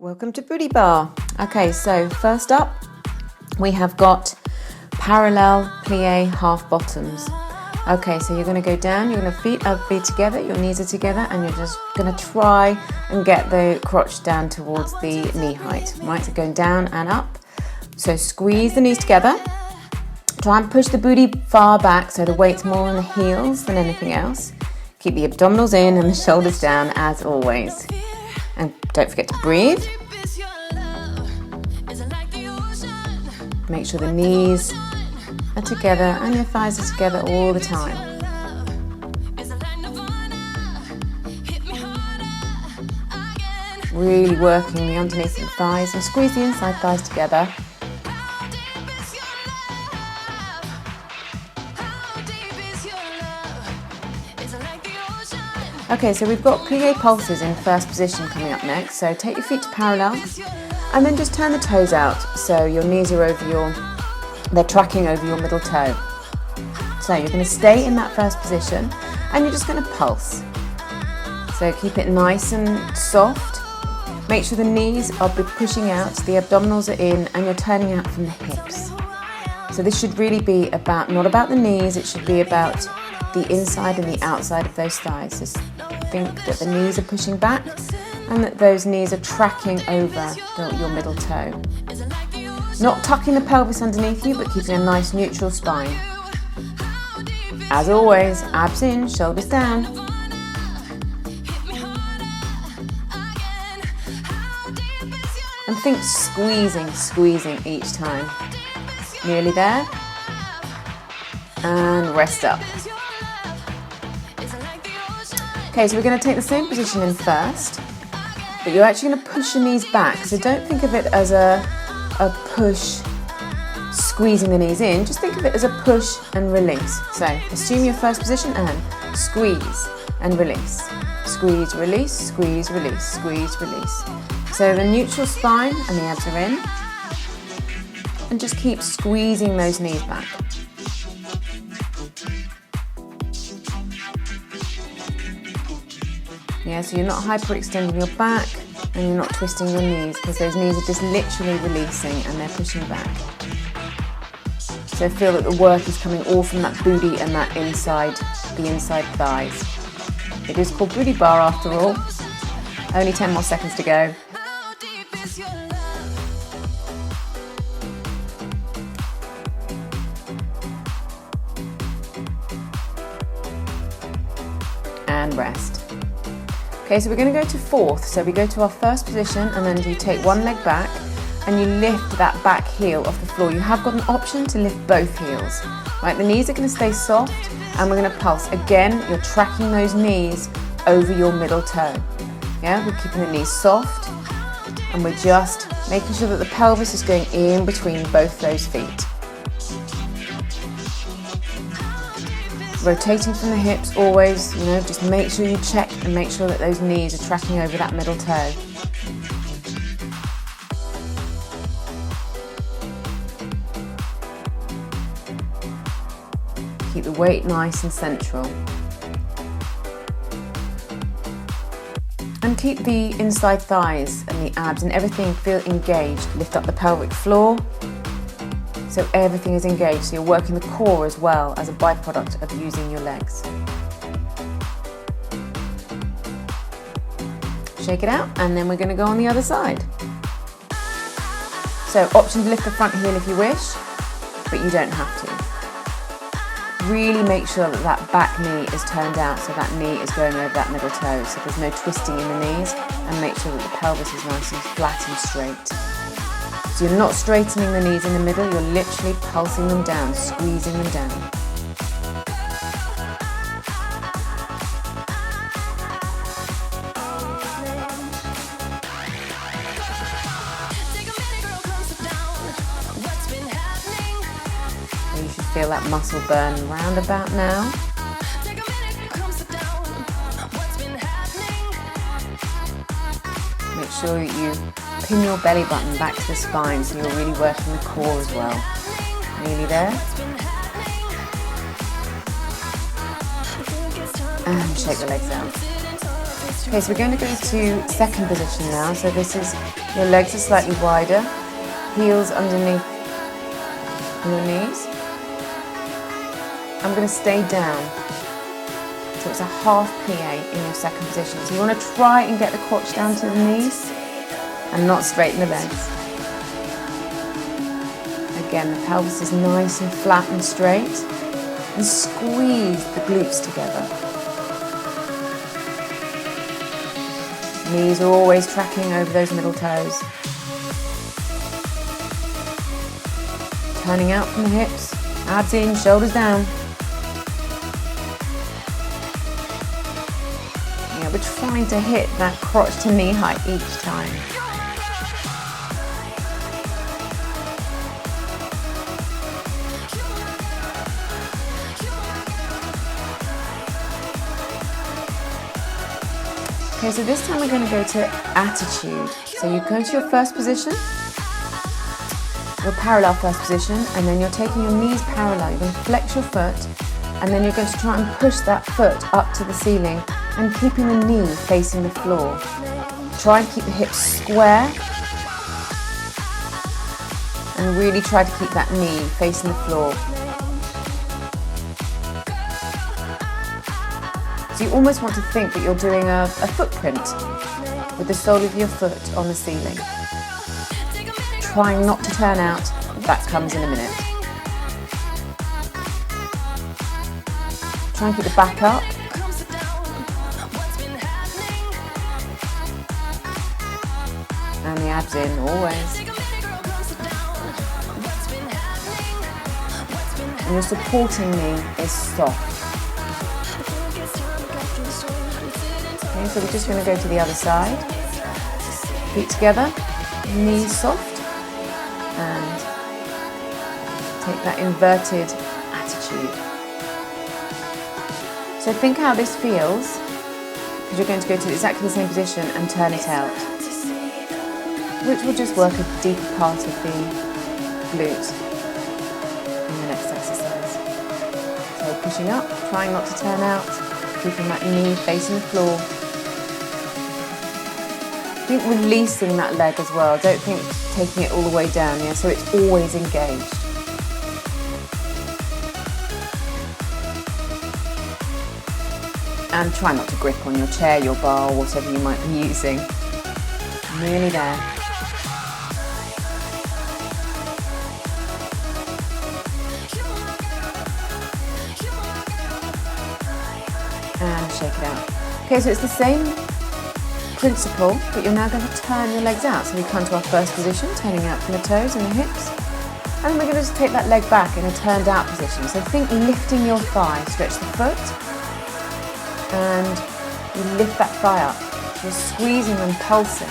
Welcome to Booty Bar. Okay, so first up we have got parallel plie half bottoms. Okay, so you're going to go down, your feet are together, your knees are together, and you're just going to try and get the crotch down towards the knee height. Right, so going down and up. So squeeze the knees together. Try and push the booty far back so the weight's more on the heels than anything else. Keep the abdominals in and the shoulders down as always. And don't forget to breathe. Make sure the knees are together and your thighs are together all the time. Really working the underneath of the thighs and squeeze the inside thighs together. Okay, so we've got plie pulses in first position coming up next. So take your feet to parallel and then just turn the toes out so your knees are they're tracking over your middle toe. So you're going to stay in that first position and you're just going to pulse. So keep it nice and soft. Make sure the knees are pushing out, the abdominals are in, and you're turning out from the hips. So this should really be not about the knees, it should be about the inside and the outside of those thighs. Just think that the knees are pushing back and that those knees are tracking over your middle toe. Not tucking the pelvis underneath you, but keeping a nice neutral spine. As always, abs in, shoulders down. And think squeezing each time. Nearly there. And rest up. Okay, so we're going to take the same position in first, but you're actually going to push your knees back. So don't think of it as a push, squeezing the knees in. Just think of it as a push and release. So assume your first position and squeeze and release. Squeeze, release, squeeze, release, squeeze, release. So the neutral spine and the abs are in. And just keep squeezing those knees back. Yeah, so you're not hyperextending your back and you're not twisting your knees because those knees are just literally releasing and they're pushing back. So feel that the work is coming all from that booty and that the inside thighs. It is called Booty Bar after all. Only 10 more seconds to go. And rest. Okay, so we're going to go to fourth. So we go to our first position and then you take one leg back and you lift that back heel off the floor. You have got an option to lift both heels. Right, the knees are going to stay soft and we're going to pulse. Again, you're tracking those knees over your middle toe. Yeah, we're keeping the knees soft and we're just making sure that the pelvis is going in between both those feet. Rotating from the hips always, just make sure you check and make sure that those knees are tracking over that middle toe. Keep the weight nice and central. And keep the inside thighs and the abs and everything feel engaged. Lift up the pelvic floor. So everything is engaged, so you're working the core as well as a byproduct of using your legs. Shake it out, and then we're going to go on the other side. So option to lift the front heel if you wish, but you don't have to. Really make sure that that back knee is turned out, so that knee is going over that middle toe, so there's no twisting in the knees, and make sure that the pelvis is nice and flat and straight. So you're not straightening the knees in the middle, you're literally pulsing them down, squeezing them down. So you should feel that muscle burn round about now. Make sure that you pin your belly button back to the spine so you're really working the core as well. Nearly there. And shake the legs out. Okay, so we're going to go to second position now. So this is, your legs are slightly wider, heels underneath your knees. I'm going to stay down. So it's a half plie in your second position. So you want to try and get the crotch down to the knees and not straighten the legs. Again, the pelvis is nice and flat and straight. And squeeze the glutes together. Knees are always tracking over those middle toes. Turning out from the hips, abs in, shoulders down. Yeah, we're trying to hit that crotch to knee height each time. Okay, so this time we're going to go to attitude. So you go to your first position, your parallel first position, and then you're taking your knees parallel. You're going to flex your foot, and then you're going to try and push that foot up to the ceiling and keeping the knee facing the floor. Try and keep the hips square and really try to keep that knee facing the floor. So you almost want to think that you're doing a footprint with the sole of your foot on the ceiling. Trying not to turn out, that comes in a minute. Try and keep the back up. And the abs in, always. And your supporting knee is soft. Okay, so we're just going to go to the other side. Feet together, knees soft, and take that inverted attitude. So think how this feels, because you're going to go to exactly the same position and turn it out, which will just work a deeper part of the glute in the next exercise. So pushing up, trying not to turn out, keeping that knee facing the floor. I think releasing that leg as well. Don't think taking it all the way down, yeah, so it's always engaged. And try not to grip on your chair, your bar, or whatever you might be using. Nearly there. And shake it out. Okay, so it's the same principle, but you're now going to turn your legs out. So we come to our first position, turning out from the toes and the hips. And then we're going to just take that leg back in a turned out position. So think lifting your thigh, stretch the foot, and you lift that thigh up. You're squeezing and pulsing.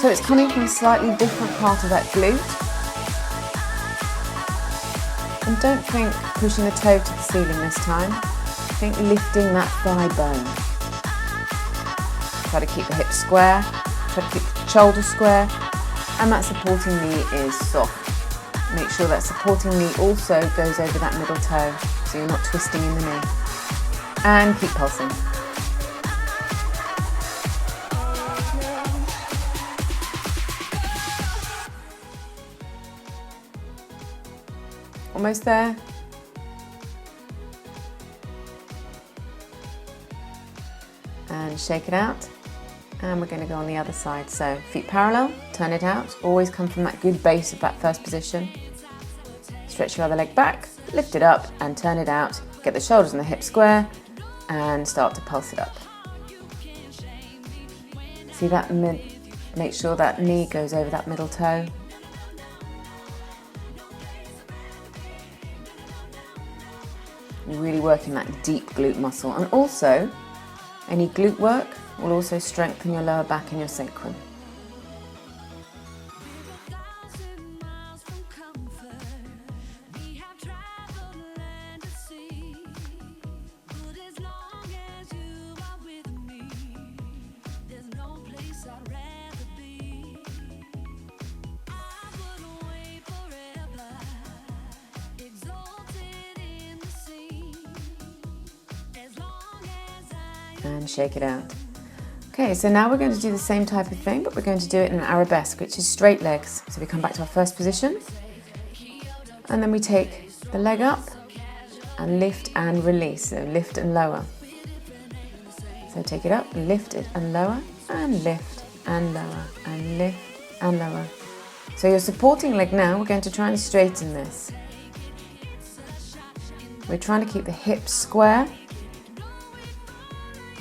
So it's coming from a slightly different part of that glute. And don't think pushing the toe to the ceiling this time. Think lifting that thigh bone. Try to keep the hips square, try to keep the shoulder square, and that supporting knee is soft. Make sure that supporting knee also goes over that middle toe, so you're not twisting in the knee. And keep pulsing. Almost there. And shake it out. And we're going to go on the other side. So feet parallel, turn it out. Always come from that good base of that first position. Stretch your other leg back, lift it up and turn it out. Get the shoulders and the hips square and start to pulse it up. See that make sure that knee goes over that middle toe. You're really working that deep glute muscle, and also any glute work will also strengthen your lower back and your sacrum. And shake it out. Okay, so now we're going to do the same type of thing, but we're going to do it in an arabesque, which is straight legs. So we come back to our first position, and then we take the leg up and lift and release, so lift and lower. So take it up, lift it and lower, and lift and lower, and lift and lower. So your supporting leg now, we're going to try and straighten this. We're trying to keep the hips square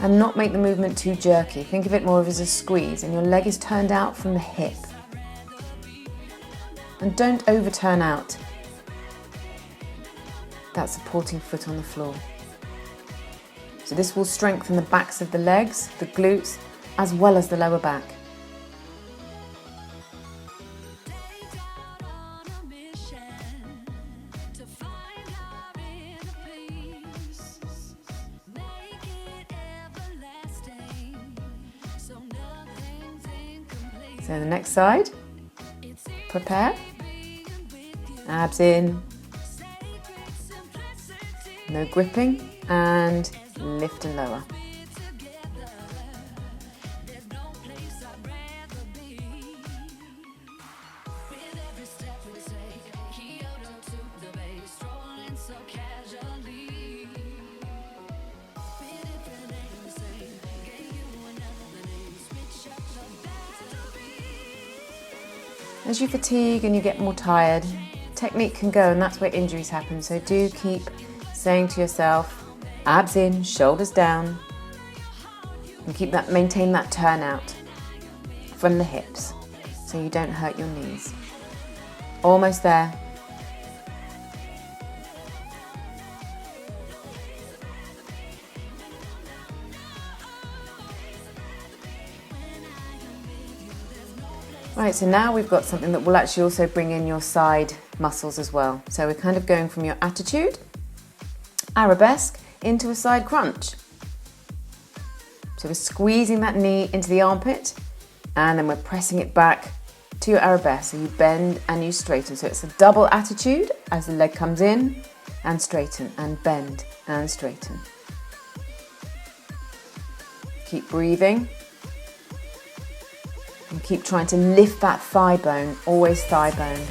and not make the movement too jerky. Think of it more as a squeeze, and your leg is turned out from the hip. And don't overturn out that supporting foot on the floor. So this will strengthen the backs of the legs, the glutes, as well as the lower back. So the next side, prepare, abs in, no gripping, and lift and lower. As you fatigue and you get more tired, technique can go, and that's where injuries happen. So do keep saying to yourself, abs in, shoulders down, and keep that, maintain that turnout from the hips so you don't hurt your knees. Almost there. Right, so now we've got something that will actually also bring in your side muscles as well. So we're kind of going from your attitude, arabesque, into a side crunch. So we're squeezing that knee into the armpit, and then we're pressing it back to your arabesque. So you bend and you straighten. So it's a double attitude as the leg comes in, and straighten, and bend and straighten. Keep breathing. And keep trying to lift that thigh bone, always thigh bone.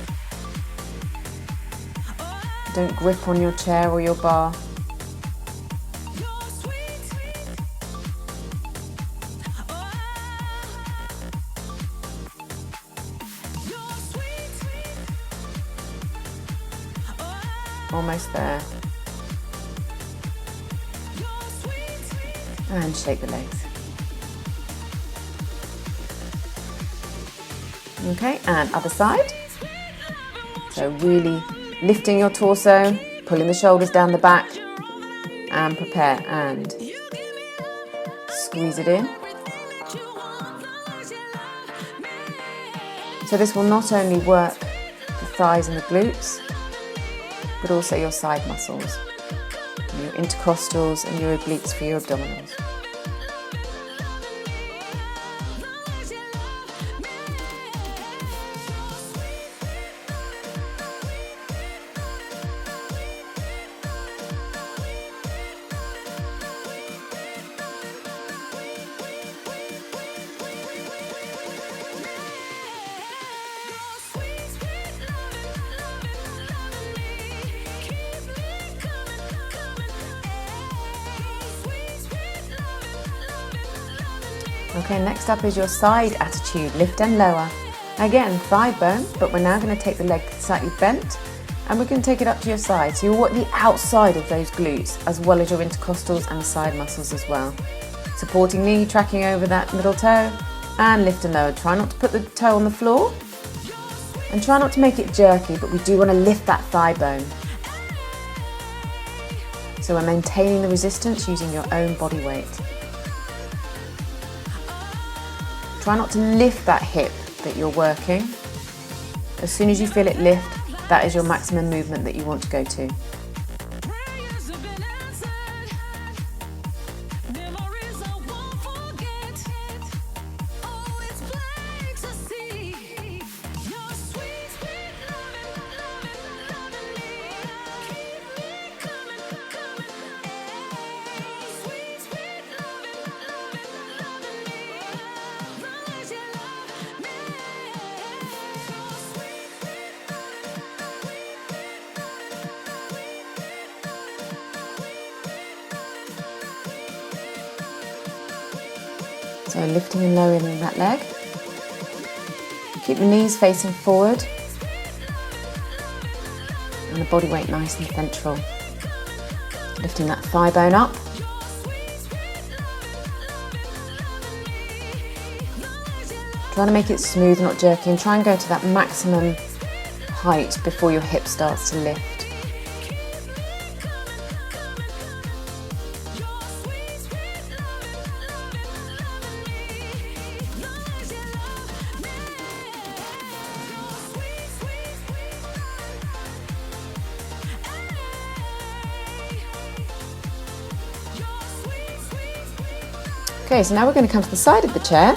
Don't grip on your chair or your bar. Almost there. And shake the legs. Okay, and other side. So really lifting your torso, pulling the shoulders down the back, and prepare and squeeze it in. So this will not only work the thighs and the glutes, but also your side muscles, your intercostals and your obliques for your abdominals. Okay, next up is your side attitude, lift and lower. Again, thigh bone, but we're now going to take the leg slightly bent and we're going to take it up to your side. So you'll work the outside of those glutes as well as your intercostals and side muscles as well. Supporting knee, tracking over that middle toe, and lift and lower. Try not to put the toe on the floor and try not to make it jerky, but we do want to lift that thigh bone. So we're maintaining the resistance using your own body weight. Try not to lift that hip that you're working. As soon as you feel it lift, that is your maximum movement that you want to go to. So lifting and lowering that leg. Keep the knees facing forward and the body weight nice and central. Lifting that thigh bone up. Trying to make it smooth, not jerky, and try and go to that maximum height before your hip starts to lift. Okay, so now we're going to come to the side of the chair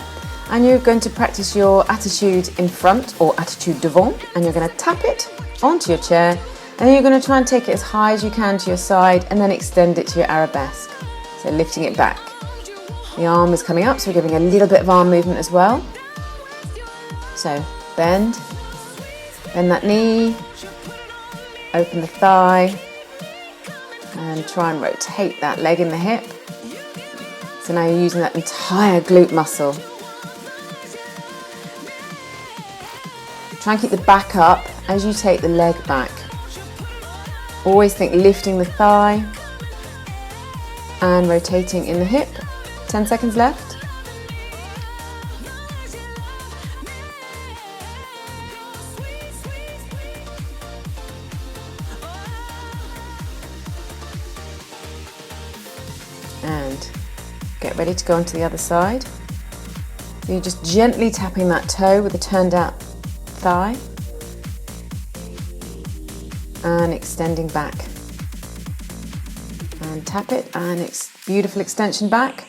and you're going to practice your attitude in front or attitude devant, and you're going to tap it onto your chair and then you're going to try and take it as high as you can to your side and then extend it to your arabesque. So lifting it back. The arm is coming up, so we're giving a little bit of arm movement as well. So bend that knee, open the thigh and try and rotate that leg in the hip. So now you're using that entire glute muscle. Try and keep the back up as you take the leg back. Always think lifting the thigh and rotating in the hip. 10 seconds left. And get ready to go onto the other side. So you're just gently tapping that toe with a turned out thigh and extending back. And tap it and beautiful extension back.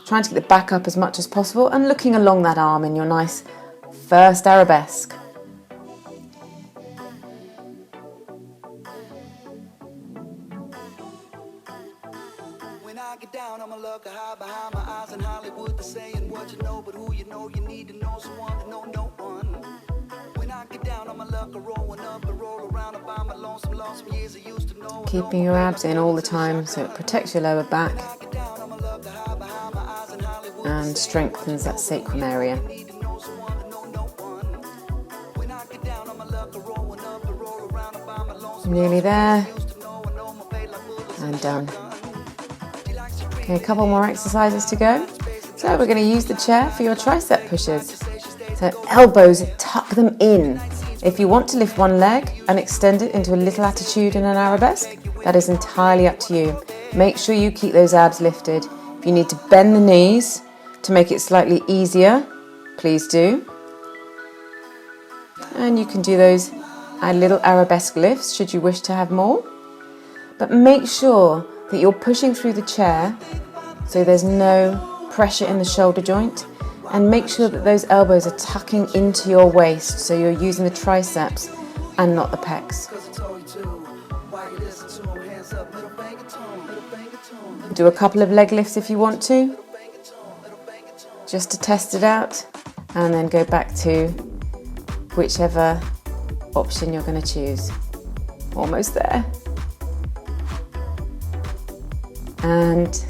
Trying to get the back up as much as possible and looking along that arm in your nice first arabesque. When I get down, I'ma look high behind my eyes in Hollywood. They're saying what you know, but who you know need to know someone to know no one. When I get down, I'ma look rolling up and roll around about my lonesome years I used to know. Keeping your abs in all the time so it protects your lower back and strengthens that sacrum area. Nearly there and done. Okay, a couple more exercises to go. So we're going to use the chair for your tricep pushes. So elbows, tuck them in. If you want to lift one leg and extend it into a little attitude in an arabesque, that is entirely up to you. Make sure you keep those abs lifted. If you need to bend the knees to make it slightly easier, please do. And you can do those little arabesque lifts should you wish to have more. But make sure that you're pushing through the chair so there's no pressure in the shoulder joint, and make sure that those elbows are tucking into your waist so you're using the triceps and not the pecs. Do a couple of leg lifts if you want to, just to test it out, and then go back to whichever option you're going to choose. Almost there. And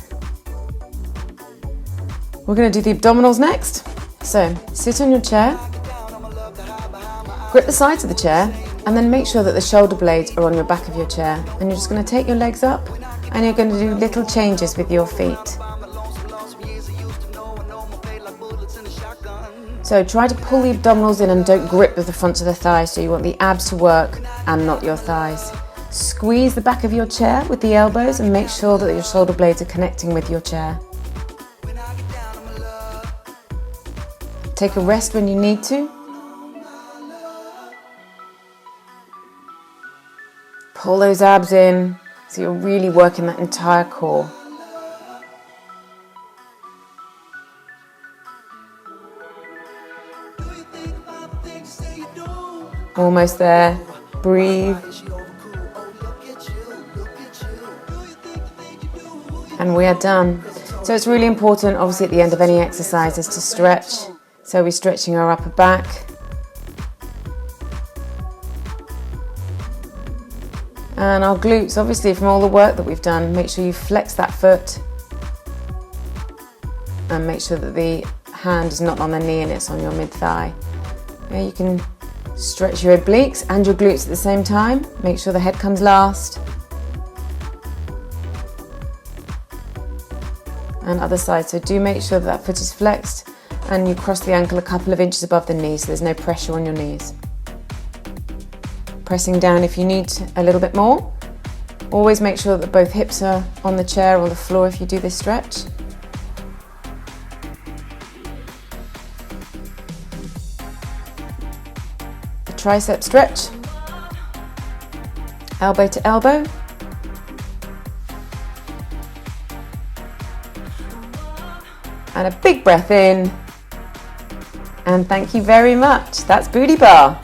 we're going to do the abdominals next. So sit on your chair, grip the sides of the chair, and then make sure that the shoulder blades are on your back of your chair. And you're just going to take your legs up and you're going to do little changes with your feet. So try to pull the abdominals in and don't grip with the front of the thighs. So you want the abs to work and not your thighs. Squeeze the back of your chair with the elbows and make sure that your shoulder blades are connecting with your chair. Take a rest when you need to. Pull those abs in so you're really working that entire core. Almost there. Breathe. And we are done. So it's really important, obviously, at the end of any exercise is to stretch. So we're stretching our upper back. And our glutes, obviously, from all the work that we've done, make sure you flex that foot. and make sure that the hand is not on the knee and it's on your mid-thigh. Now you can stretch your obliques and your glutes at the same time. Make sure the head comes last. And other side, so do make sure that foot is flexed and you cross the ankle a couple of inches above the knee so there's no pressure on your knees. Pressing down if you need a little bit more. Always make sure that both hips are on the chair or the floor if you do this stretch. The tricep stretch, elbow to elbow. And a big breath in. And thank you very much. That's booty bar.